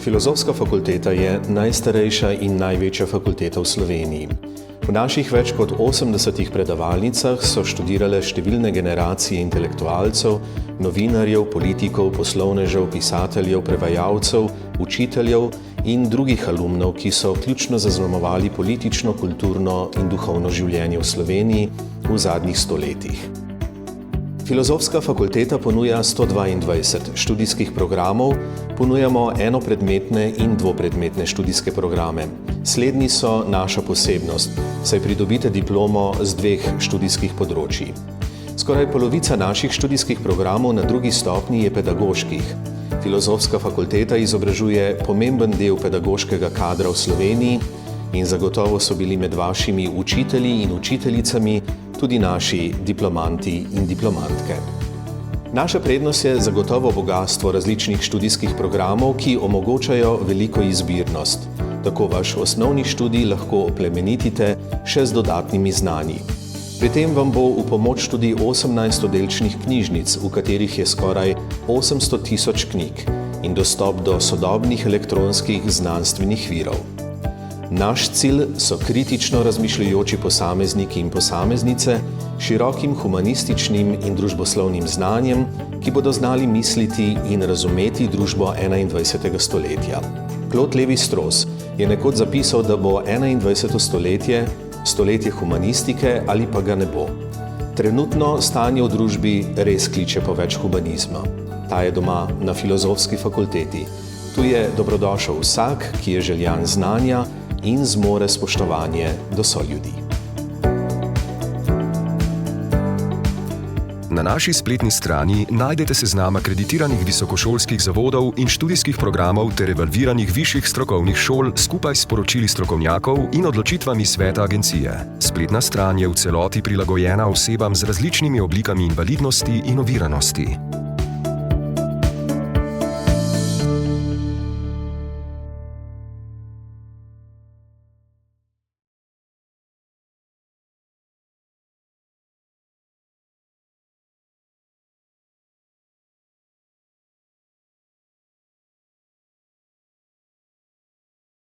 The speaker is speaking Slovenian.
Filozofska fakulteta je najstarejša in največja fakulteta v Sloveniji. V naših več kot 80 predavalnicah so študirale številne generacije intelektualcev, novinarjev, politikov, poslovnežev, pisateljev, prevajalcev, učiteljev in drugih alumnov, ki so ključno zaznamovali politično, kulturno in duhovno življenje v Sloveniji v zadnjih stoletjih. Filozofska fakulteta ponuja 122 študijskih programov, ponujamo enopredmetne in dvopredmetne študijske programe. Slednji so naša posebnost, saj pridobite diplomo z 2 študijskih področij. Skoraj polovica naših študijskih programov na drugi stopnji je pedagoških. Filozofska fakulteta izobražuje pomemben del pedagoškega kadra v Sloveniji in zagotovo so bili med vašimi učitelji in učiteljicami tudi naši diplomanti in diplomantke. Naša prednost je zagotovo bogastvo različnih študijskih programov, ki omogočajo veliko izbirnost. Tako vaš osnovni študij lahko oplemenitite še z dodatnimi znanji. Pri tem vam bo v pomoč tudi 18 oddelčnih knjižnic, v katerih je skoraj 800 000 knjig in dostop do sodobnih elektronskih znanstvenih virov. Naš cilj so kritično razmišljajoči posamezniki in posameznice s širokim humanističnim in družboslovnim znanjem, ki bodo znali misliti in razumeti družbo 21. stoletja. Claude Lévi-Strauss je nekoč zapisal, da bo 21. stoletje stoletje humanistike ali pa ga ne bo. Trenutno stanje v družbi res kliče po več humanizma. Ta je doma na Filozofski fakulteti. Tu je dobrodošel vsak, ki je željan znanja in zmore spoštovanje do soljudi. Na naši spletni strani najdete seznam akreditiranih visokošolskih zavodov in študijskih programov ter evalviranih višjih strokovnih šol skupaj s poročili strokovnjakov in odločitvami sveta agencije. Spletna stran je v celoti prilagojena osebam z različnimi oblikami invalidnosti in oviranosti.